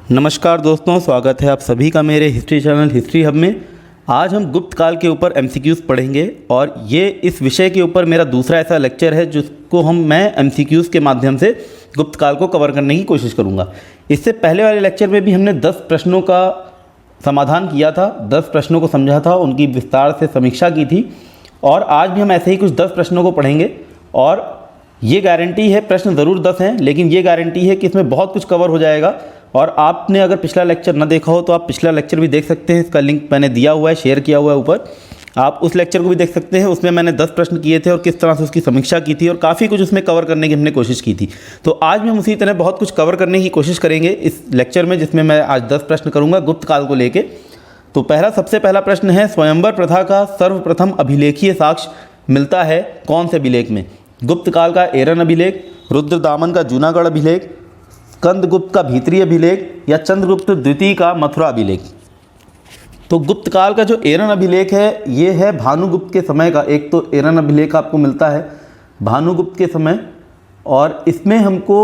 नमस्कार दोस्तों, स्वागत है आप सभी का मेरे हिस्ट्री चैनल हिस्ट्री हब में। आज हम गुप्त काल के ऊपर एमसीक्यूज़ पढ़ेंगे और ये इस विषय के ऊपर मेरा दूसरा ऐसा लेक्चर है जिसको मैं एमसीक्यूज़ के माध्यम से गुप्त काल को कवर करने की कोशिश करूँगा। इससे पहले वाले लेक्चर में भी हमने 10 प्रश्नों का समाधान किया था, 10 प्रश्नों को समझा था, उनकी विस्तार से समीक्षा की थी और आज भी हम ऐसे ही कुछ 10 प्रश्नों को पढ़ेंगे। और ये गारंटी है, प्रश्न ज़रूर 10 हैं, लेकिन ये गारंटी है कि इसमें बहुत कुछ कवर हो जाएगा। और आपने अगर पिछला लेक्चर ना देखा हो तो आप पिछला लेक्चर भी देख सकते हैं, इसका लिंक मैंने दिया हुआ है, शेयर किया हुआ है ऊपर, आप उस लेक्चर को भी देख सकते हैं। उसमें मैंने 10 प्रश्न किए थे और किस तरह से उसकी समीक्षा की थी और काफ़ी कुछ उसमें कवर करने की हमने कोशिश की थी। तो आज भी हम उसी तरह बहुत कुछ कवर करने की कोशिश करेंगे इस लेक्चर में, जिसमें मैं आज 10 प्रश्न करूँगा गुप्त काल को लेके। तो सबसे पहला प्रश्न है, स्वयंवर प्रथा का सर्वप्रथम अभिलेखीय साक्ष्य मिलता है कौन से अभिलेख में? गुप्त काल का एरन अभिलेख, रुद्रदामन का जूनागढ़ अभिलेख, स्कंदगुप्त का भीतरी अभिलेख या चंद्रगुप्त द्वितीय का मथुरा अभिलेख? तो गुप्त काल का जो एरन अभिलेख है ये है भानुगुप्त के समय का। एक तो एरन अभिलेख आपको मिलता है भानुगुप्त के समय, और इसमें हमको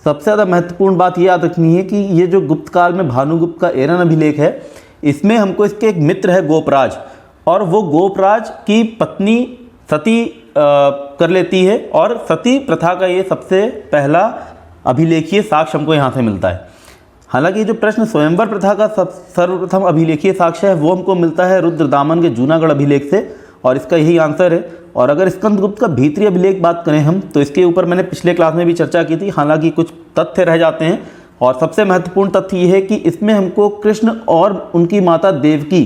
सबसे ज़्यादा महत्वपूर्ण बात ये याद रखनी है कि ये जो गुप्त काल में भानुगुप्त का एरन अभिलेख है, इसमें हमको इसके एक मित्र है गोपराज, और वो गोपराज की पत्नी सती कर लेती है, और सती प्रथा का ये सबसे पहला अभिलेखीय साक्ष्य हमको यहाँ से मिलता है। हालांकि ये जो प्रश्न स्वयंवर प्रथा का सर्वप्रथम अभिलेखीय साक्ष्य है वो हमको मिलता है रुद्रदामन के जूनागढ़ अभिलेख से, और इसका यही आंसर है। और अगर स्कंदगुप्त का भीतरी अभिलेख बात करें हम, तो इसके ऊपर मैंने पिछले क्लास में भी चर्चा की थी, हालांकि कुछ तथ्य रह जाते हैं। और सबसे महत्वपूर्ण तथ्य ये है कि इसमें हमको कृष्ण और उनकी माता देवकी,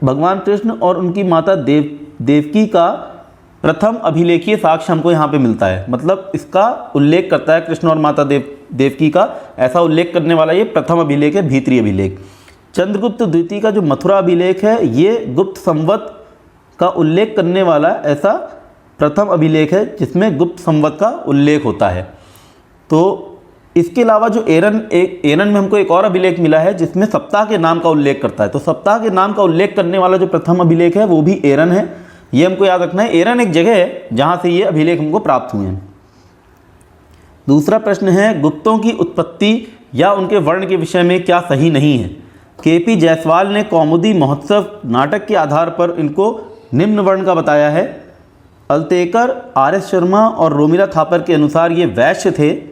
भगवान कृष्ण और उनकी माता देवकी का प्रथम अभिलेखीय साक्ष्य हमको यहाँ पे मिलता है। मतलब इसका उल्लेख करता है कृष्ण और माता देवकी का, ऐसा उल्लेख करने वाला ये प्रथम अभिलेख है, भीतरी अभिलेख। चंद्रगुप्त द्वितीय का जो मथुरा अभिलेख है ये गुप्त संवत का उल्लेख करने वाला ऐसा प्रथम अभिलेख है जिसमें गुप्त संवत का उल्लेख होता है। तो इसके अलावा जो एरन में हमको एक और अभिलेख मिला है जिसमें सप्ताह के नाम का उल्लेख करता है। तो सप्ताह के नाम का उल्लेख करने वाला जो प्रथम अभिलेख है वो भी एरन है, ये हमको याद रखना है। एरन एक जगह है जहाँ से ये अभिलेख हमको प्राप्त हुए हैं। दूसरा प्रश्न है, गुप्तों की उत्पत्ति या उनके वर्ण के विषय में क्या सही नहीं है? केपी जायसवाल ने कौमुदी महोत्सव नाटक के आधार पर इनको निम्न वर्ण का बताया है। अल्तेकर, आर.एस. शर्मा और रोमिला थापर के अनुसार ये वैश्य थे।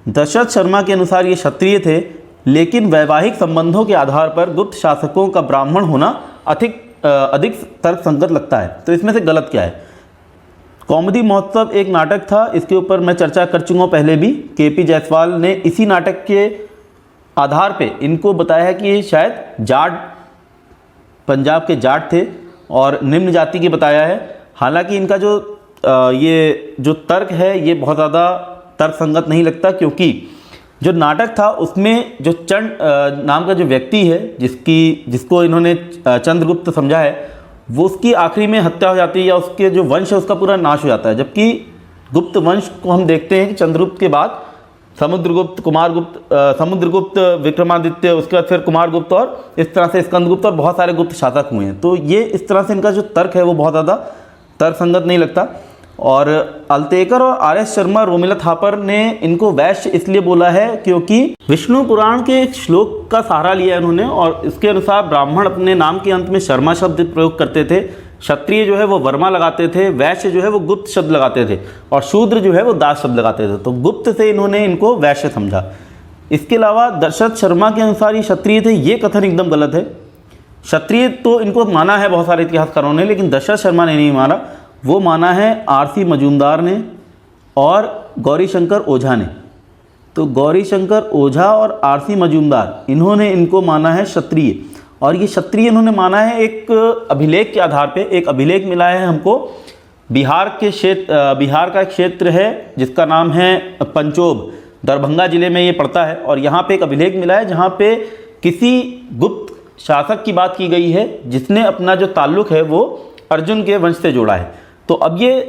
दशरथ शर्मा के अनुसार ये क्षत्रिय थे, लेकिन वैवाहिक संबंधों के आधार पर गुप्त शासकों का ब्राह्मण होना अधिक तर्क संगत लगता है। तो इसमें से गलत क्या है? कौमुदी महोत्सव एक नाटक था, इसके ऊपर मैं चर्चा कर चुका हूँ पहले भी। केपी जायसवाल ने इसी नाटक के आधार पे इनको बताया है कि ये शायद जाट, पंजाब के जाट थे और निम्न जाति के बताया है। हालांकि इनका ये जो तर्क है ये बहुत ज़्यादा तर्क संगत नहीं लगता, क्योंकि जो नाटक था उसमें जो चंड नाम का जो व्यक्ति है जिसको इन्होंने चंद्रगुप्त समझा है, वो उसकी आखिरी में हत्या हो जाती है या उसके जो वंश है उसका पूरा नाश हो जाता है। जबकि गुप्त वंश को हम देखते हैं कि चंद्रगुप्त के बाद समुद्रगुप्त, विक्रमादित्य, उसके बाद फिर कुमारगुप्त और इस तरह से स्कंदगुप्त और बहुत सारे गुप्त शासक हुए हैं। तो ये इस तरह से इनका जो तर्क है वो बहुत ज़्यादा तर्कसंगत नहीं लगता। और अल्तेकर और आर.एस. शर्मा, रोमिला थापर ने इनको वैश्य इसलिए बोला है क्योंकि विष्णु पुराण के एक श्लोक का सहारा लिया इन्होंने, और इसके अनुसार ब्राह्मण अपने नाम के अंत में शर्मा शब्द प्रयोग करते थे, क्षत्रिय जो है वो वर्मा लगाते थे, वैश्य जो है वो गुप्त शब्द लगाते थे, और शूद्र जो है वो दास शब्द लगाते थे। तो गुप्त से इन्होंने इनको वैश्य समझा। इसके अलावा दशरथ शर्मा के अनुसार ये क्षत्रिय थे, ये कथन एकदम गलत है। क्षत्रिय तो इनको माना है बहुत सारे इतिहासकारों ने, लेकिन दशरथ शर्मा ने नहीं माना, वो माना है आर.सी. मजूमदार ने और गौरीशंकर ओझा ने। तो गौरीशंकर ओझा और आर.सी. मजूमदार, इन्होंने इनको माना है क्षत्रिय, और ये क्षत्रिय इन्होंने माना है एक अभिलेख के आधार पे। एक अभिलेख मिला है हमको बिहार का एक क्षेत्र है जिसका नाम है पंचोब, दरभंगा जिले में ये पड़ता है, और यहाँ पे एक अभिलेख मिला है जहाँ पे किसी गुप्त शासक की बात की गई है जिसने अपना जो ताल्लुक है वो अर्जुन के वंश से जोड़ा है। तो अब ये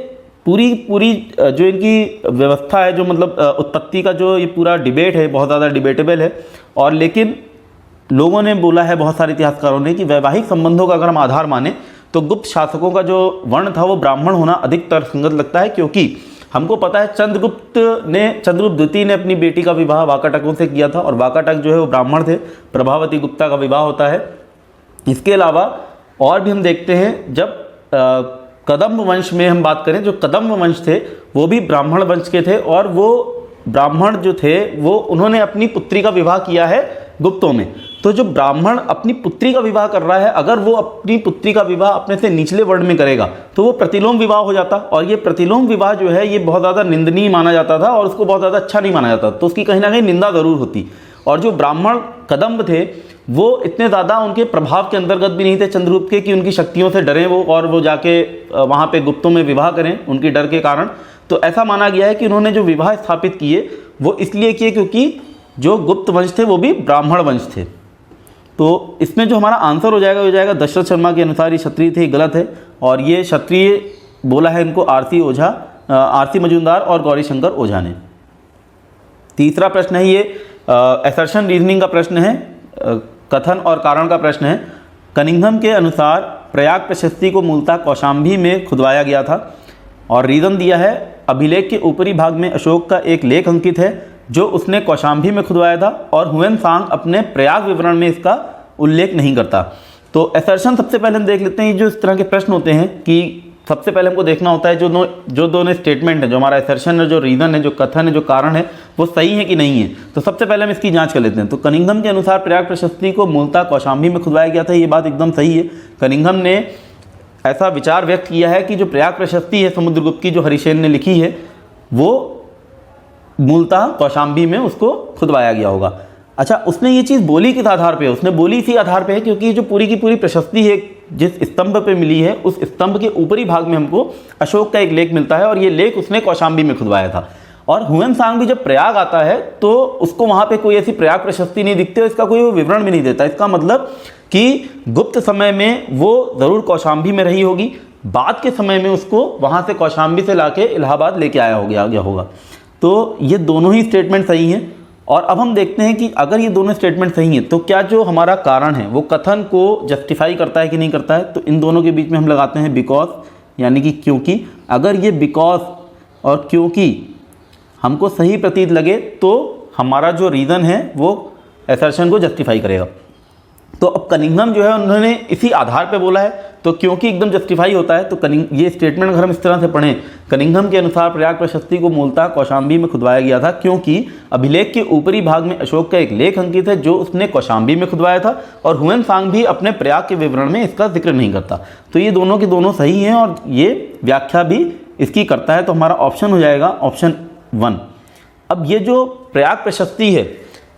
पूरी जो इनकी व्यवस्था है, जो मतलब उत्पत्ति का जो ये पूरा डिबेट है, बहुत ज़्यादा डिबेटेबल है। और लेकिन लोगों ने बोला है, बहुत सारे इतिहासकारों ने, कि वैवाहिक संबंधों का अगर हम आधार माने तो गुप्त शासकों का जो वर्ण था वो ब्राह्मण होना अधिक तर्कसंगत लगता है, क्योंकि हमको पता है चंद्रगुप्त द्वितीय ने अपनी बेटी का विवाह वाकाटकों से किया था और वाकाटक जो है वो ब्राह्मण थे, प्रभावती गुप्ता का विवाह होता है। इसके अलावा और भी हम देखते हैं, जब कदम्ब वंश में हम बात करें, जो कदम्ब वंश थे वो भी ब्राह्मण वंश के थे और वो ब्राह्मण जो थे वो उन्होंने अपनी पुत्री का विवाह किया है गुप्तों में। तो जो ब्राह्मण अपनी पुत्री का विवाह कर रहा है, अगर वो अपनी पुत्री का विवाह अपने से निचले वर्ण में करेगा तो वो प्रतिलोम विवाह हो जाता, और ये प्रतिलोम विवाह जो है ये बहुत ज़्यादा निंदनीय माना जाता था और उसको बहुत ज़्यादा अच्छा नहीं माना जाता, तो उसकी कहीं ना कहीं निंदा ज़रूर होती। और जो ब्राह्मण कदम्ब थे वो इतने ज़्यादा उनके प्रभाव के अंतर्गत भी नहीं थे चंद्रगुप्त के कि उनकी शक्तियों से डरें वो और वो जाके वहाँ पे गुप्तों में विवाह करें उनकी डर के कारण। तो ऐसा माना गया है कि उन्होंने जो विवाह स्थापित किए वो इसलिए किए क्योंकि जो गुप्त वंश थे वो भी ब्राह्मण वंश थे। तो इसमें जो हमारा आंसर हो जाएगा दशरथ शर्मा के अनुसार ये क्षत्रिय थे, गलत है। और ये क्षत्रिय बोला है इनको आरसी मजूमदार और गौरीशंकर ओझा ने। तीसरा प्रश्न है ये असर्शन रीजनिंग का प्रश्न है, कथन और कारण का प्रश्न है। कनिंघम के अनुसार प्रयाग प्रशस्ति को मूलतः कौशाम्बी में खुदवाया गया था और रीजन दिया है अभिलेख के ऊपरी भाग में अशोक का एक लेख अंकित है जो उसने कौशाम्बी में खुदवाया था और हुएन सांग अपने प्रयाग विवरण में इसका उल्लेख नहीं करता। तो असर्शन सबसे पहले हम देख लेते हैं, जो इस तरह के प्रश्न होते हैं कि सबसे पहले हमको देखना होता है जो दोनों स्टेटमेंट है, जो हमारा असर्शन है, जो रीज़न है, जो कथन है, जो कारण है, वो सही है कि नहीं है। तो सबसे पहले हम इसकी जांच कर लेते हैं। तो कनिंघम के अनुसार प्रयाग प्रशस्ति को मूलतः कौशाम्बी में खुदवाया गया था, ये बात एकदम सही है। कनिंघम ने ऐसा विचार व्यक्त किया है कि जो प्रयाग प्रशस्ति है समुद्रगुप्त की, जो हरिसेन ने लिखी है, वो मूलतः कौशाम्बी में उसको खुदवाया गया होगा। अच्छा, उसने ये चीज़ बोली किस आधार पे है? उसने बोली इसी आधार पे है क्योंकि जो पूरी की पूरी प्रशस्ति है जिस स्तंभ पे मिली है, उस स्तंभ के ऊपरी भाग में हमको अशोक का एक लेख मिलता है और ये लेख उसने कौशाम्बी में खुदवाया था। और हुएन सांग भी जब प्रयाग आता है तो उसको वहाँ पे कोई ऐसी प्रयाग प्रशस्ति नहीं दिखती और इसका कोई वो विवरण भी नहीं देता। इसका मतलब कि गुप्त समय में वो ज़रूर कौशाम्बी में रही होगी, बाद के समय में उसको वहाँ से कौशाम्बी से लाके इलाहाबाद लेके आया होगा। तो ये दोनों ही स्टेटमेंट सही हैं। और अब हम देखते हैं कि अगर ये दोनों स्टेटमेंट सही हैं तो क्या जो हमारा कारण है वो कथन को जस्टिफाई करता है कि नहीं करता है। तो इन दोनों के बीच में हम लगाते हैं बिकॉज, यानी कि क्योंकि। अगर ये बिकॉज और क्योंकि हमको सही प्रतीत लगे तो हमारा जो रीज़न है वो असर्शन को जस्टिफाई करेगा। तो अब कनिंघम जो है उन्होंने इसी आधार पे बोला है, तो क्योंकि एकदम जस्टिफाई होता है। तो ये स्टेटमेंट अगर हम इस तरह से पढ़ें, कनिंघम के अनुसार प्रयाग प्रशस्ति को मूलतः कौशाम्बी में खुदवाया गया था क्योंकि अभिलेख के ऊपरी भाग में अशोक का एक लेख अंकित है जो उसने कौशाम्बी में खुदवाया था और हुएन सांग भी अपने प्रयाग के विवरण में इसका जिक्र नहीं करता। तो ये दोनों के दोनों सही हैं और ये व्याख्या भी इसकी करता है। तो हमारा ऑप्शन हो जाएगा ऑप्शन 1। अब ये जो प्रयाग प्रशस्ति है,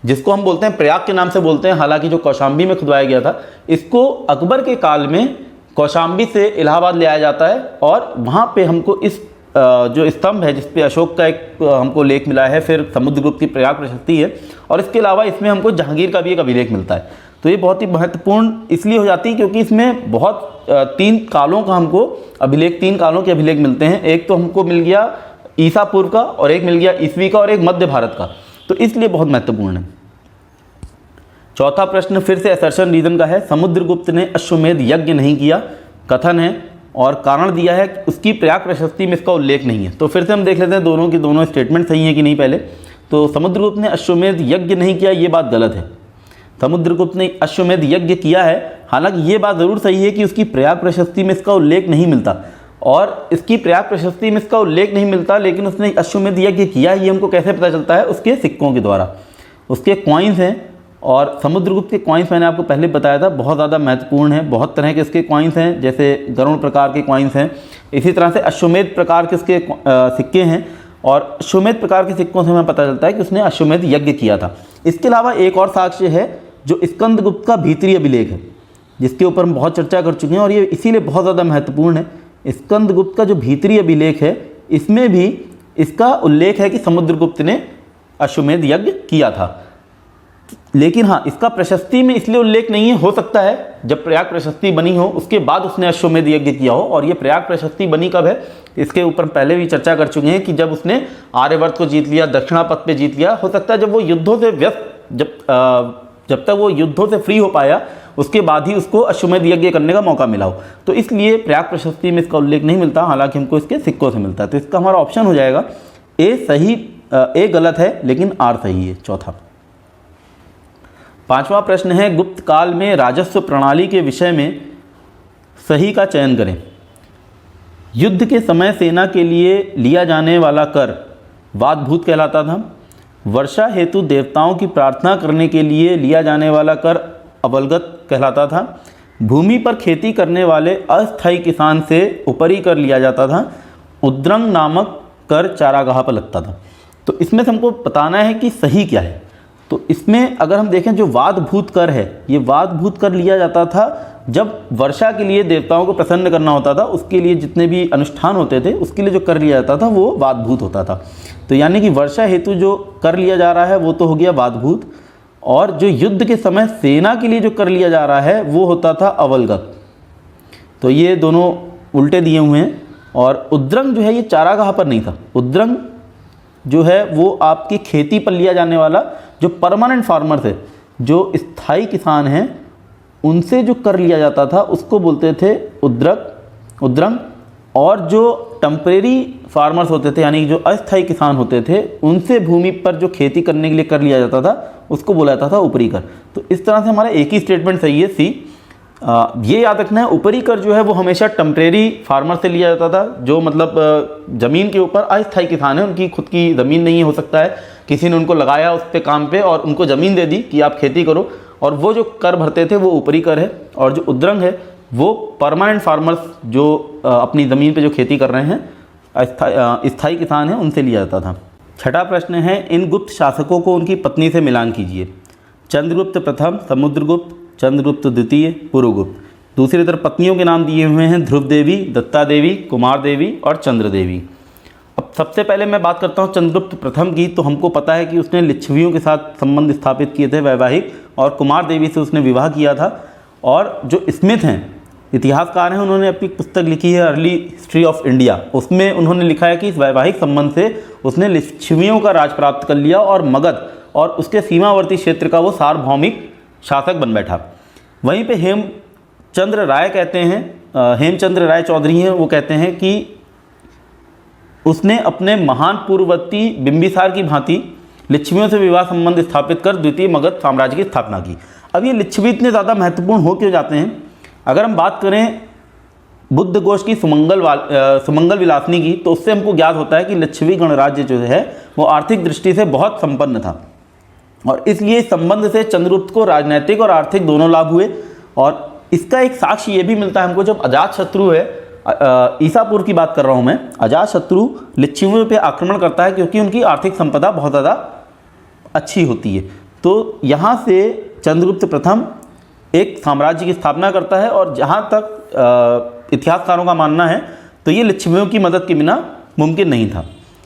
जिसको हम बोलते हैं प्रयाग के नाम से बोलते हैं, हालांकि जो कौशाम्बी में खुदवाया गया था, इसको अकबर के काल में कौशाम्बी से इलाहाबाद ले आया जाता है और वहाँ पे हमको इस जो स्तंभ है जिस पे अशोक का एक हमको लेख मिला है, फिर समुद्रगुप्त की प्रयाग प्रशस्ति है और इसके अलावा इसमें हमको जहांगीर का भी एक अभिलेख मिलता है। तो ये बहुत ही महत्वपूर्ण इसलिए हो जाती है क्योंकि इसमें बहुत 3 कालों का हमको अभिलेख, 3 कालों के अभिलेख मिलते हैं। एक तो हमको मिल गया ईसा पूर्व का और एक मिल गया ईसवी का और एक मध्य भारत का, तो इसलिए बहुत महत्वपूर्ण है। चौथा प्रश्न फिर से असर्शन रीजन का है। समुद्रगुप्त ने अश्वमेध यज्ञ नहीं किया, कथन है और कारण दिया है कि उसकी प्रयाग प्रशस्ति में इसका उल्लेख नहीं है। तो फिर से हम देख लेते हैं दोनों की दोनों स्टेटमेंट सही है कि नहीं। पहले तो समुद्रगुप्त ने अश्वमेध यज्ञ नहीं किया, ये बात गलत है। समुद्रगुप्त ने अश्वमेध यज्ञ किया है, हालांकि ये बात ज़रूर सही है कि उसकी प्रयाग प्रशस्ति में इसका उल्लेख नहीं मिलता और इसकी प्रयाग प्रशस्ति में इसका उल्लेख नहीं मिलता, लेकिन उसने अश्वमेध यज्ञ किया ये हमको कैसे पता चलता है? उसके सिक्कों के द्वारा। उसके कॉइन्स हैं और समुद्रगुप्त के कॉइन्स मैंने आपको पहले बताया था बहुत ज़्यादा महत्वपूर्ण है। बहुत तरह के इसके कॉइन्स हैं, जैसे गरुड़ प्रकार के कॉइन्स हैं, इसी तरह से अश्वमेध प्रकार के इसके सिक्के हैं और अश्वमेध प्रकार के सिक्कों से हमें पता चलता है कि उसने अश्वमेध यज्ञ किया था। इसके अलावा एक और साक्ष्य है जो स्कंदगुप्त का भीतरी अभिलेख है, जिसके ऊपर हम बहुत चर्चा कर चुके हैं और ये इसीलिए बहुत ज़्यादा महत्वपूर्ण है। स्कंदगुप्त का जो भीतरी अभिलेख है इसमें भी इसका उल्लेख है कि समुद्रगुप्त ने अश्वमेध यज्ञ किया था, लेकिन हाँ इसका प्रशस्ति में इसलिए उल्लेख नहीं है। हो सकता है जब प्रयाग प्रशस्ति बनी हो उसके बाद उसने अश्वमेध यज्ञ किया हो। और ये प्रयाग प्रशस्ति बनी कब है इसके ऊपर पहले भी चर्चा कर चुके हैं कि जब उसने आर्यवर्त को जीत लिया, दक्षिणापथ पे जीत लिया। हो सकता है जब वो युद्धों से व्यस्त जब तक वो युद्धों से फ्री हो पाया उसके बाद ही उसको अश्वमेध यज्ञ करने का मौका मिला हो। तो इसलिए प्रयाग प्रशस्ति में इसका उल्लेख नहीं मिलता, हालांकि हमको इसके सिक्कों से मिलता है। तो इसका हमारा ऑप्शन हो जाएगा ए सही, ए गलत है लेकिन आर सही है, चौथा। पांचवा प्रश्न है, गुप्त काल में राजस्व प्रणाली के विषय में सही का चयन करें। युद्ध के समय सेना के लिए लिया जाने वाला कर वादभूत कहलाता था। वर्षा हेतु देवताओं की प्रार्थना करने के लिए लिया जाने वाला कर अवलगत कहलाता था। भूमि पर खेती करने वाले अस्थायी किसान से ऊपरी कर लिया जाता था। उद्रंग नामक कर चारागाह पर लगता था। तो इसमें से हमको बताना है कि सही क्या है। तो इसमें अगर हम देखें, जो वादभूत कर है, ये वादभूत कर लिया जाता था जब वर्षा के लिए देवताओं को प्रसन्न करना होता था, उसके लिए जितने भी अनुष्ठान होते थे उसके लिए जो कर लिया जाता था वो वादभूत होता था। तो यानी कि वर्षा हेतु जो कर लिया जा रहा है वो तो हो गया वादभूत, और जो युद्ध के समय सेना के लिए जो कर लिया जा रहा है वो होता था अवलगत। तो ये दोनों उल्टे दिए हुए हैं। और उद्रंग जो है ये चारागाह पर नहीं था। उद्रंग जो है वो आपकी खेती पर लिया जाने वाला, जो परमानेंट फार्मर्स है, जो स्थायी किसान हैं, उनसे जो कर लिया जाता था उसको बोलते थे उद्रंग। और जो टेम्परेरी फार्मर्स होते थे, यानी जो अस्थायी किसान होते थे, उनसे भूमि पर जो खेती करने के लिए कर लिया जाता था उसको बोला जाता था ऊपरी कर। तो इस तरह से हमारा एक ही स्टेटमेंट सही है, सी। ये याद रखना है, ऊपरी कर जो है वो हमेशा टेम्परेरी फार्मर से लिया जाता था, जो मतलब ज़मीन के ऊपर अस्थायी किसान है, उनकी खुद की ज़मीन नहीं हो सकता है, किसी ने उनको लगाया उस पे काम पे और उनको ज़मीन दे दी कि आप खेती करो, और वो जो कर भरते थे वो ऊपरी कर है। और जो उद्रंग है वो परमानेंट फार्मर्स जो अपनी ज़मीन पे जो खेती कर रहे हैं, स्थायी किसान हैं, उनसे लिया जाता था। छठा प्रश्न है, इन गुप्त शासकों को उनकी पत्नी से मिलान कीजिए। चंद्रगुप्त प्रथम, समुद्रगुप्त, चंद्रगुप्त द्वितीय, पुरुगुप्त। दूसरी तरफ पत्नियों के नाम दिए हुए हैं, ध्रुव देवी, दत्ता देवी, कुमार देवी और चंद्र देवी। अब सबसे पहले मैं बात करता हूँ चंद्रगुप्त प्रथम की। तो हमको पता है कि उसने लिच्छवियों के साथ संबंध स्थापित किए थे वैवाहिक, और कुमार देवी से उसने विवाह किया था। और जो स्मिथ हैं, इतिहासकार हैं, उन्होंने अपनी पुस्तक लिखी है अर्ली हिस्ट्री ऑफ इंडिया, उसमें उन्होंने लिखा है कि इस वैवाहिक संबंध से उसने लिच्छवियों का राज प्राप्त कर लिया और मगध और उसके सीमावर्ती क्षेत्र का वो सार्वभौमिक शासक बन बैठा। वहीं पे हेमचंद्र राय कहते हैं, हेमचंद्र राय चौधरी हैं, वो कहते हैं कि उसने अपने महान पूर्ववर्ती बिंबिसार की भांति लिच्छवियों से विवाह संबंध स्थापित कर द्वितीय मगध साम्राज्य की स्थापना की। अब ये लिच्छवी इतने ज़्यादा महत्वपूर्ण हो क्यों जाते हैं? अगर हम बात करें बुद्धघोष की सुमंगल विलासनी की, तो उससे हमको ज्ञात होता है कि लिच्छवी गणराज्य जो है वो आर्थिक दृष्टि से बहुत संपन्न था, और इसलिए इस संबंध से चंद्रगुप्त को राजनैतिक और आर्थिक दोनों लाभ हुए। और इसका एक साक्ष्य ये भी मिलता है हमको, जब अजातशत्रु है, ईसापुर की बात कर रहा हूँ मैं, अजातशत्रु लिच्छवियों पे आक्रमण करता है क्योंकि उनकी आर्थिक संपदा बहुत ज़्यादा अच्छी होती है। तो यहाँ से चंद्रगुप्त प्रथम एक साम्राज्य की स्थापना करता है, और जहाँ तक इतिहासकारों का मानना है तो ये लिच्छवियों की मदद के बिना मुमकिन नहीं था।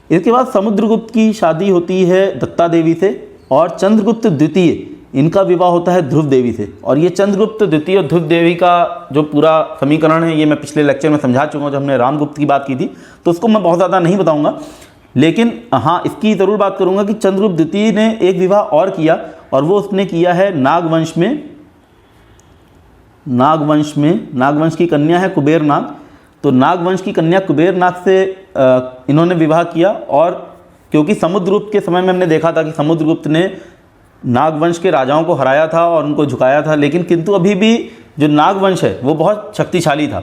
इसके बाद समुद्रगुप्त की शादी होती है दत्ता देवी से, और चंद्रगुप्त द्वितीय, इनका विवाह होता है ध्रुव देवी से। और ये चंद्रगुप्त द्वितीय और ध्रुव देवी का जो पूरा समीकरण है ये मैं पिछले लेक्चर में समझा चुका हूँ, जब हमने रामगुप्त की बात की थी, तो उसको मैं बहुत ज़्यादा नहीं बताऊँगा। लेकिन हाँ, इसकी ज़रूर बात करूँगा कि चंद्रगुप्त द्वितीय ने एक विवाह और किया, और वो उसने किया है नागवंश में। नागवंश की कन्या है कुबेर नाग। तो नागवंश की कन्या कुबेर नाग से इन्होंने विवाह किया। और क्योंकि समुद्रगुप्त के समय में हमने देखा था कि समुद्रगुप्त ने नागवंश के राजाओं को हराया था और उनको झुकाया था, लेकिन किंतु अभी भी जो नागवंश है वो बहुत शक्तिशाली था।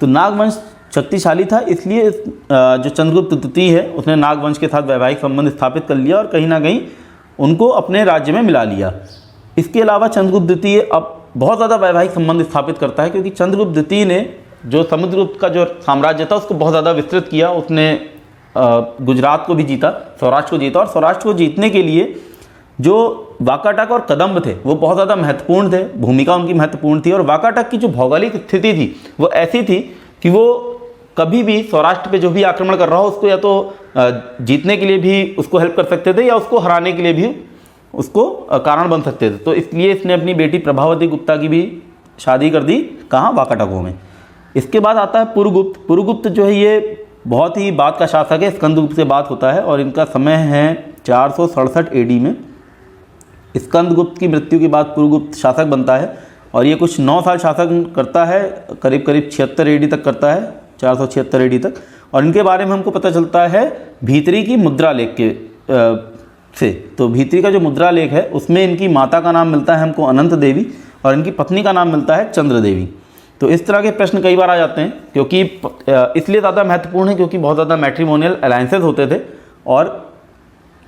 तो नागवंश शक्तिशाली था, इसलिए जो चंद्रगुप्त द्वितीय है उसने नागवंश के साथ वैवाहिक संबंध स्थापित कर लिया और कहीं ना कहीं उनको अपने राज्य में मिला लिया। इसके अलावा चंद्रगुप्त द्वितीय अब बहुत ज़्यादा वैवाहिक संबंध स्थापित करता है, क्योंकि चंद्रगुप्त द्वितीय ने जो समुद्रगुप्त का जो साम्राज्य था उसको बहुत ज़्यादा विस्तृत किया। उसने गुजरात को भी जीता, सौराष्ट्र को जीता, और सौराष्ट्र को जीतने के लिए जो वाकाटक और कदम्ब थे वो बहुत ज़्यादा महत्वपूर्ण थे, भूमिका उनकी महत्वपूर्ण थी। और वाकाटक की जो भौगोलिक स्थिति थी वो ऐसी थी कि वो कभी भी सौराष्ट्र पे जो भी आक्रमण कर रहा हो उसको या तो जीतने के लिए भी उसको हेल्प कर सकते थे, या उसको हराने के लिए भी उसको कारण बन सकते थे। तो इसलिए इसने अपनी बेटी प्रभावती गुप्ता की भी शादी कर दी, कहाँ? वाकाटकों में। इसके बाद आता है पुरुगुप्त। पुरुगुप्त जो है ये बहुत ही बाद का शासक है, स्कंदगुप्त से बात होता है, और इनका समय है 467 AD में। स्कंदगुप्त की मृत्यु के बाद पुरुगुप्त शासक बनता है, और ये कुछ 9 साल शासन करता है, करीब करीब 76 एडी तक करता है, 476 एडी तक। और इनके बारे में हमको पता चलता है भीतरी की मुद्रा लेख के से। तो भीतरी का जो मुद्रा लेख है उसमें इनकी माता का नाम मिलता है हमको अनंत देवी और इनकी पत्नी का नाम मिलता है चंद्र देवी। तो इस तरह के प्रश्न कई बार आ जाते हैं, क्योंकि इसलिए ज़्यादा महत्वपूर्ण है क्योंकि बहुत ज़्यादा मैट्रिमोनियल अलायंसेस होते थे और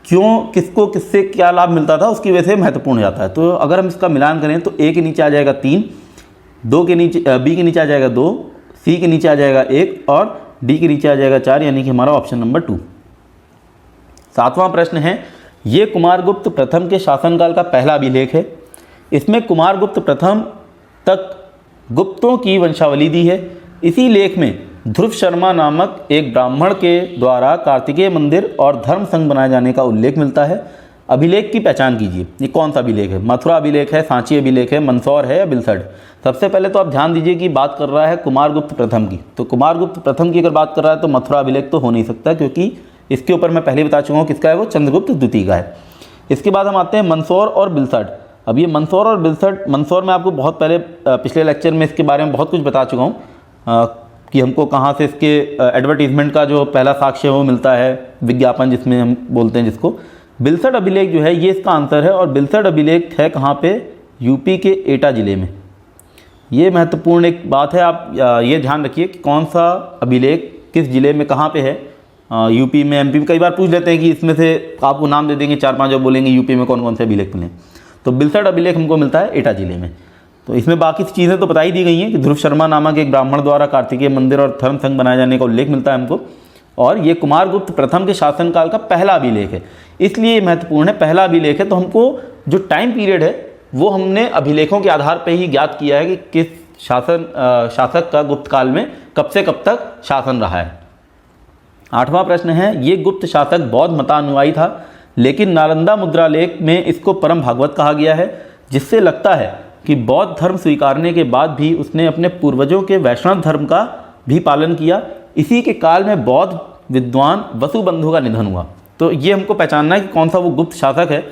क्यों किसको किससे क्या लाभ मिलता था उसकी वजह से महत्वपूर्ण हो जाता है। तो अगर हम इसका मिलान करें तो ए के नीचे आ जाएगा 3, दो के नीचे बी के नीचे आ जाएगा 2, सी के नीचे आ जाएगा 1 और डी के नीचे आ जाएगा 4, यानी कि हमारा ऑप्शन नंबर 2। 7वां प्रश्न है, ये कुमारगुप्त प्रथम के शासनकाल का पहला अभिलेख है। इसमें कुमारगुप्त प्रथम तक गुप्तों की वंशावली दी है। इसी लेख में ध्रुव शर्मा नामक एक ब्राह्मण के द्वारा कार्तिकेय मंदिर और धर्म संघ बनाए जाने का उल्लेख मिलता है। अभिलेख की पहचान कीजिए। ये कौन सा अभिलेख है? मथुरा अभिलेख है, सांची अभिलेख है, मंदसौर है या बिलसड़? सबसे पहले तो आप ध्यान दीजिए कि बात कर रहा है कुमारगुप्त प्रथम की। तो कुमारगुप्त प्रथम की अगर बात कर रहा है तो मथुरा अभिलेख तो हो नहीं सकता, क्योंकि इसके ऊपर मैं पहले बता चुका हूँ किसका है, वो चंद्रगुप्त द्वितीय का है। इसके बाद हम आते हैं मंदसौर और बिलसड़। अब ये मंदसौर और बिलसड़, मंदसौर में आपको बहुत पहले पिछले लेक्चर में इसके बारे में बहुत कुछ बता चुका हूँ कि हमको कहाँ से इसके एडवर्टीजमेंट का जो पहला साक्ष्य है वो मिलता है, विज्ञापन जिसमें हम बोलते हैं जिसको। बिलसड़ अभिलेख जो है ये इसका आंसर है और बिलसड़ अभिलेख है कहाँ पे? यूपी के एटा ज़िले में। ये महत्वपूर्ण एक बात है, आप ये ध्यान रखिए कि कौन सा अभिलेख किस ज़िले में कहाँ पे है। यूपी में, एमपी में कई बार पूछ लेते हैं कि इसमें से आपको नाम दे देंगे 4-5 जो बोलेंगे यूपी में कौन कौन से अभिलेख मिले। तो बिलसड़ अभिलेख हमको मिलता है एटा ज़िले में। तो इसमें बाकी चीज़ें तो बता ही दी गई हैं कि ध्रुव शर्मा नामक एक ब्राह्मण द्वारा कार्तिकेय मंदिर और धर्म संघ बनाए जाने का उल्लेख मिलता है हमको, और ये कुमारगुप्त प्रथम के शासनकाल का पहला अभिलेख है, इसलिए महत्वपूर्ण है, पहला अभिलेख है। तो हमको जो टाइम पीरियड है वो हमने अभिलेखों के आधार पर ही ज्ञात किया है कि किस शासक का गुप्त काल में कब से कब तक शासन रहा है। 8वां प्रश्न है, ये गुप्त शासक बौद्ध मतानुयायी था, लेकिन नालंदा मुद्रा लेख में इसको परम भागवत कहा गया है, जिससे लगता है कि बौद्ध धर्म स्वीकारने के बाद भी उसने अपने पूर्वजों के वैष्णव धर्म का भी पालन किया। इसी के काल में बौद्ध विद्वान वसुबंधु का निधन हुआ। तो ये हमको पहचानना है कि कौन सा वो गुप्त शासक है।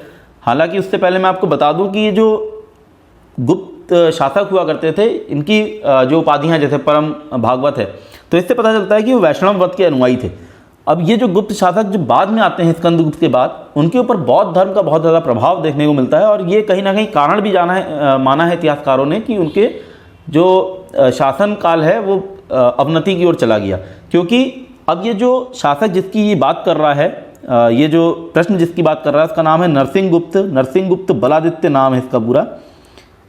हालांकि उससे पहले मैं आपको बता दूं कि ये जो गुप्त शासक हुआ करते थे इनकी जो उपाधियाँ जैसे परम भागवत है, तो इससे पता चलता है कि वो वैष्णव मत के अनुयायी थे। अब ये जो गुप्त शासक जो बाद में आते हैं स्कंदगुप्त के बाद, उनके ऊपर बौद्ध धर्म का बहुत ज़्यादा प्रभाव देखने को मिलता है और ये कहीं ना कहीं कारण भी माना है इतिहासकारों ने कि उनके जो शासन काल है वो अवनति की ओर चला गया। क्योंकि अब ये जो शासक जिसकी ये बात कर रहा है, ये जो प्रश्न जिसकी बात कर रहा है उसका नाम है नरसिंहगुप्त। नरसिंहगुप्त बलादित्य नाम है इसका पूरा,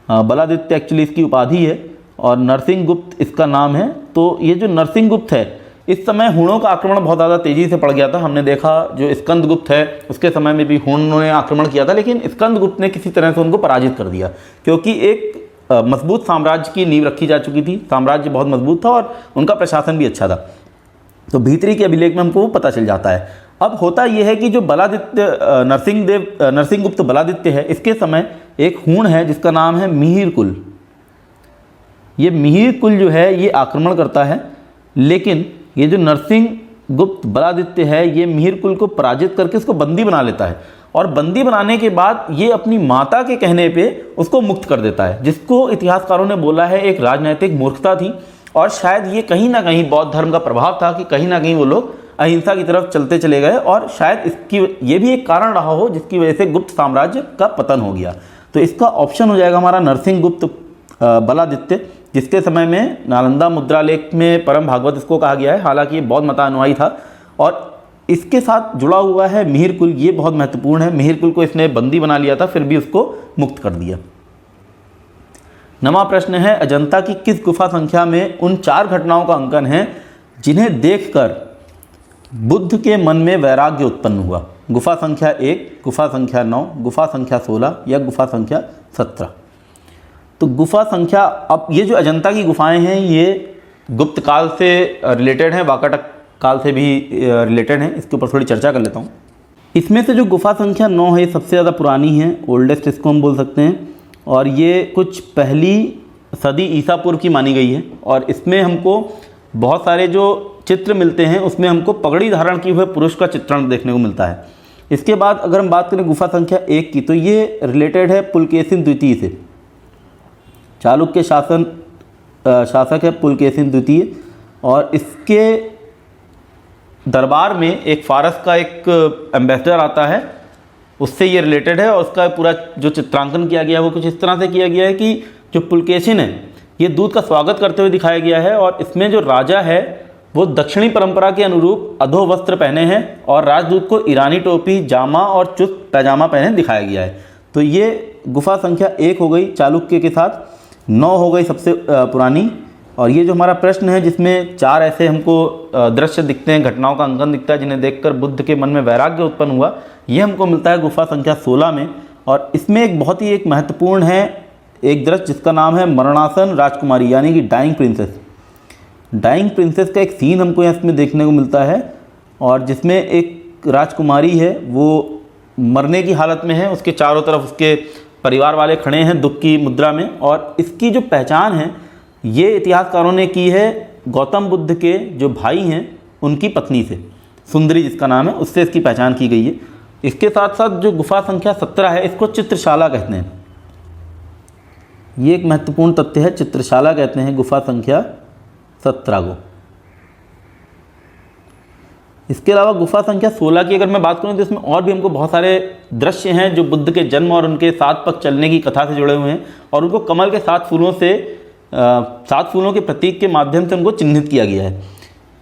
बलादित्य एक्चुअली इसकी उपाधि है और नरसिंहगुप्त इसका नाम है। तो ये जो नरसिंहगुप्त है, इस समय हुणों का आक्रमण बहुत ज़्यादा तेज़ी से पड़ गया था। हमने देखा जो स्कंदगुप्त है उसके समय में भी हुणों ने आक्रमण किया था, लेकिन स्कंदगुप्त ने किसी तरह से उनको पराजित कर दिया, क्योंकि एक मजबूत साम्राज्य की नींव रखी जा चुकी थी। साम्राज्य बहुत मजबूत था और उनका प्रशासन भी अच्छा था। तो भीतरी के अभिलेख में हमको वो पता चल जाता है। अब होता यह है कि जो बलादित्य नरसिंहगुप्त बलादित्य है, इसके समय एक हूण है जिसका नाम है मिहिर कुल। ये मिहिर कुल जो है ये आक्रमण करता है, लेकिन ये जो नरसिंहगुप्त बलादित्य है ये मिहिर कुल को पराजित करके उसको बंदी बना लेता है और बंदी बनाने के बाद ये अपनी माता के कहने पे उसको मुक्त कर देता है, जिसको इतिहासकारों ने बोला है एक राजनैतिक मूर्खता थी। और शायद ये कहीं ना कहीं बौद्ध धर्म का प्रभाव था कि कहीं ना कहीं वो लोग अहिंसा की तरफ चलते चले गए और शायद इसकी ये भी एक कारण रहा हो जिसकी वजह से गुप्त साम्राज्य का पतन हो गया। तो इसका ऑप्शन हो जाएगा हमारा नरसिंहगुप्त बलादित्य, जिसके समय में नालंदा मुद्रा लेख में परम भागवत इसको कहा गया है। हालांकि ये बौद्ध मतानुयायी था और इसके साथ जुड़ा हुआ है मिहिर कुल। ये बहुत महत्वपूर्ण है। मिहिर कुल को इसने बंदी बना लिया था, फिर भी उसको मुक्त कर दिया। 9वां प्रश्न है, अजंता की किस गुफा संख्या में उन 4 घटनाओं का अंकन है जिन्हें देखकर बुद्ध के मन में वैराग्य उत्पन्न हुआ? गुफा संख्या 1, गुफा संख्या 9, गुफा संख्या 16 या गुफा संख्या 17? तो गुफा संख्या, अब ये जो अजंता की गुफाएं हैं ये गुप्त काल से रिलेटेड हैं, वाकाटक काल से भी रिलेटेड हैं। इसके ऊपर थोड़ी चर्चा कर लेता हूँ। इसमें से जो गुफा संख्या 9 है ये सबसे ज़्यादा पुरानी है, ओल्डेस्ट इसको हम बोल सकते हैं, और ये कुछ पहली सदी ईसा पूर्व की मानी गई है। और इसमें हमको बहुत सारे जो चित्र मिलते हैं उसमें हमको पगड़ी धारण किए हुए पुरुष का चित्रण देखने को मिलता है। इसके बाद अगर हम बात करें गुफा संख्या 1 की, तो ये रिलेटेड है पुलकेशिन द्वितीय से। चालुक्य शासक है पुलकेशिन द्वितीय, और इसके दरबार में एक फारस का एक एम्बेसडर आता है, उससे ये रिलेटेड है। और उसका पूरा जो चित्रांकन किया गया है वो कुछ इस तरह से किया गया है कि जो पुलकेशिन है ये दूत का स्वागत करते हुए दिखाया गया है, और इसमें जो राजा है वो दक्षिणी परंपरा के अनुरूप अधो वस्त्र पहने हैं और राजदूत को ईरानी टोपी, जामा और चुस्त पैजामा पहने दिखाया गया है। तो ये गुफा संख्या 1 हो गई चालुक्य के साथ, 9 हो गई सबसे पुरानी। और ये जो हमारा प्रश्न है जिसमें 4 ऐसे हमको दृश्य दिखते हैं, घटनाओं का अंकन दिखता है जिन्हें देखकर बुद्ध के मन में वैराग्य उत्पन्न हुआ, ये हमको मिलता है गुफा संख्या 16 में। और इसमें एक बहुत ही एक महत्वपूर्ण है एक दृश्य जिसका नाम है मरणासन राजकुमारी, यानी कि डाइंग प्रिंसेस। डाइंग प्रिंसेस का एक सीन हमको इसमें देखने को मिलता है, और जिसमें एक राजकुमारी है वो मरने की हालत में है, उसके चारों तरफ उसके परिवार वाले खड़े हैं दुख की मुद्रा में। और इसकी जो पहचान है ये इतिहासकारों ने की है गौतम बुद्ध के जो भाई हैं उनकी पत्नी से, सुंदरी जिसका नाम है, उससे इसकी पहचान की गई है। इसके साथ साथ जो गुफा संख्या 17 है इसको चित्रशाला कहते हैं, ये एक महत्वपूर्ण तथ्य है, चित्रशाला कहते हैं गुफा संख्या 17 को। इसके अलावा गुफा संख्या 16 की अगर मैं बात करूं तो इसमें और भी हमको बहुत सारे दृश्य हैं जो बुद्ध के जन्म और उनके 7 पग चलने की कथा से जुड़े हुए हैं, और उनको कमल के 7 फूलों से 7 फूलों के प्रतीक के माध्यम से उनको चिन्हित किया गया है।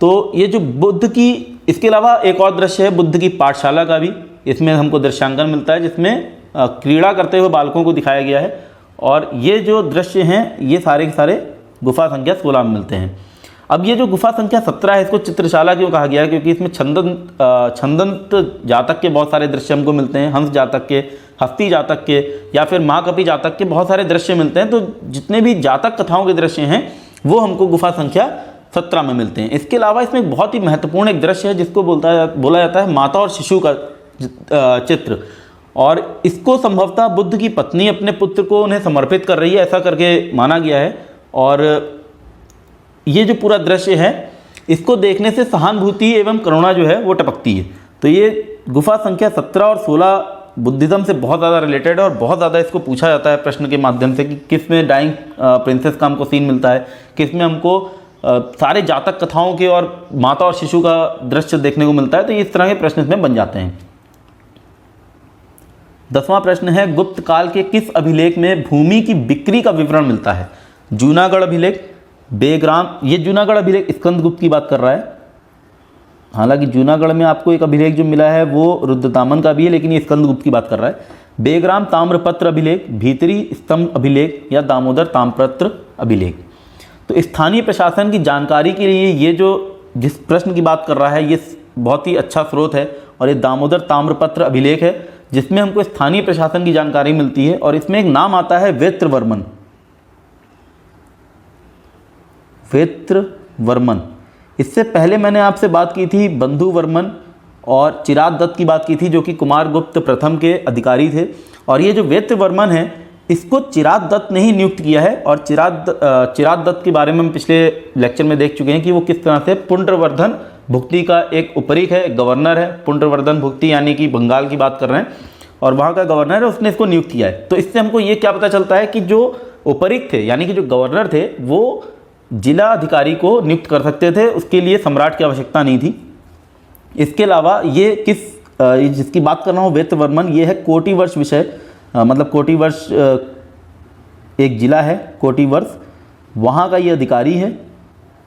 तो ये जो बुद्ध की, इसके अलावा एक और दृश्य है बुद्ध की पाठशाला का भी, इसमें हमको दृश्यांकन मिलता है जिसमें क्रीड़ा करते हुए बालकों को दिखाया गया है। और ये जो दृश्य हैं ये सारे के सारे गुफा संख्या 16 में मिलते हैं। अब ये जो गुफा संख्या 17 है इसको चित्रशाला क्यों कहा गया है, क्योंकि इसमें छंदंत जातक के बहुत सारे दृश्य हमको मिलते हैं, हंस जातक के, हस्ती जातक के, या फिर महाकपि जातक के बहुत सारे दृश्य मिलते हैं। तो जितने भी जातक कथाओं के दृश्य हैं वो हमको गुफा संख्या 17 में मिलते हैं। इसके अलावा इसमें एक बहुत ही महत्वपूर्ण एक दृश्य है जिसको बोला जाता है माता और शिशु का चित्र, और इसको संभवतः बुद्ध की पत्नी अपने पुत्र को उन्हें समर्पित कर रही है, ऐसा करके माना गया है। और ये जो पूरा दृश्य है इसको देखने से सहानुभूति एवं करुणा जो है वो टपकती है। तो ये गुफा संख्या 17 और 16 बुद्धिज़्म से बहुत ज़्यादा रिलेटेड है, और बहुत ज़्यादा इसको पूछा जाता है प्रश्न के माध्यम से कि किस में डाइंग प्रिंसेस का हमको सीन मिलता है, किस में हमको सारे जातक कथाओं के और माता और शिशु का दृश्य देखने को मिलता है। तो इस तरह के प्रश्न इसमें बन जाते हैं। 10वां प्रश्न है गुप्त काल के किस अभिलेख में भूमि की बिक्री का विवरण मिलता है? जूनागढ़ अभिलेख, बेग्राम, ये जूनागढ़ अभिलेख स्कंदगुप्त की बात कर रहा है। हालांकि जूनागढ़ में आपको एक अभिलेख जो मिला है वो रुद्रतामन का भी है, लेकिन ये स्कंदगुप्त की बात कर रहा है। बेग्राम ताम्रपत्र अभिलेख, भीतरी स्तंभ अभिलेख या दामोदर ताम्रपत्र अभिलेख। तो स्थानीय प्रशासन की जानकारी के लिए ये जो जिस प्रश्न की बात कर रहा है ये बहुत ही अच्छा स्रोत है, और ये दामोदर ताम्रपत्र अभिलेख है जिसमें हमको स्थानीय प्रशासन की जानकारी मिलती है। और इसमें एक नाम आता है वेत्रवर्मन। वेत्रवर्मन, इससे पहले मैंने आपसे बात की थी बंधुवर्मन और चिराग दत्त की बात की थी जो कि कुमारगुप्त प्रथम के अधिकारी थे। और ये जो वेत्रवर्मन है इसको चिराग दत्त ने ही नियुक्त किया है। और चिराग दत्त के बारे में हम पिछले लेक्चर में देख चुके हैं कि वो किस तरह से पुंड्रवर्धन भुक्ति का एक उपरीक है, गवर्नर है। पुंड्रवर्धन भुक्ति यानी कि बंगाल की बात कर रहे हैं, और वहाँ का गवर्नर है, उसने इसको नियुक्त किया है। तो इससे हमको ये क्या पता चलता है कि जो उपरीक थे यानी कि जो गवर्नर थे वो जिला अधिकारी को नियुक्त कर सकते थे, उसके लिए सम्राट की आवश्यकता नहीं थी। इसके अलावा ये जिसकी बात कर रहा हूँ वेत्रवर्मन, ये है कोटिवर्ष विषय, मतलब कोटिवर्ष एक जिला है, कोटिवर्ष, वहाँ का ये अधिकारी है।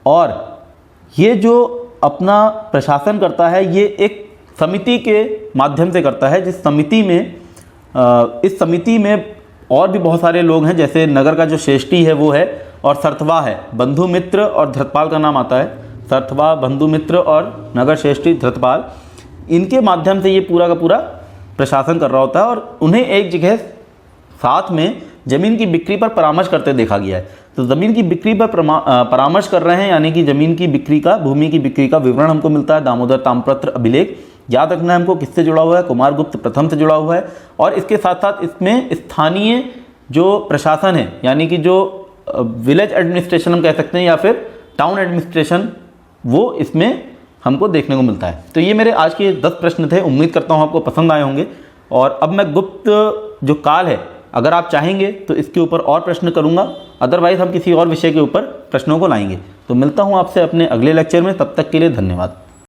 और ये जो अपना प्रशासन करता है ये एक समिति के माध्यम से करता है, जिस समिति में इस समिति में और भी बहुत सारे लोग हैं, जैसे नगर का जो श्रेष्ठी है वो है, और सरथवा है, बंधु मित्र और धृतपाल का नाम आता है। सरथवा, बंधु मित्र और नगर श्रेष्ठी धृतपाल, इनके माध्यम से ये पूरा का पूरा प्रशासन कर रहा होता है। और उन्हें एक जगह साथ में ज़मीन की बिक्री पर परामर्श करते देखा गया है। तो ज़मीन की बिक्री पर परामर्श कर रहे हैं, यानी कि ज़मीन की बिक्री का, भूमि की बिक्री का विवरण हमको मिलता है दामोदर ताम्रपत्र अभिलेख। याद रखना है हमको किससे जुड़ा हुआ है, कुमारगुप्त प्रथम से जुड़ा हुआ है। और इसके साथ साथ इसमें स्थानीय जो प्रशासन है यानी कि जो विलेज एडमिनिस्ट्रेशन हम कह सकते हैं या फिर टाउन एडमिनिस्ट्रेशन, वो इसमें हमको देखने को मिलता है। तो ये मेरे आज के 10 प्रश्न थे, उम्मीद करता हूँ आपको पसंद आए होंगे। और अब मैं गुप्त जो काल है अगर आप चाहेंगे तो इसके ऊपर और प्रश्न करूँगा, अदरवाइज़ हम किसी और विषय के ऊपर प्रश्नों को लाएंगे। तो मिलता हूँ आपसे अपने अगले लेक्चर में, तब तक के लिए धन्यवाद।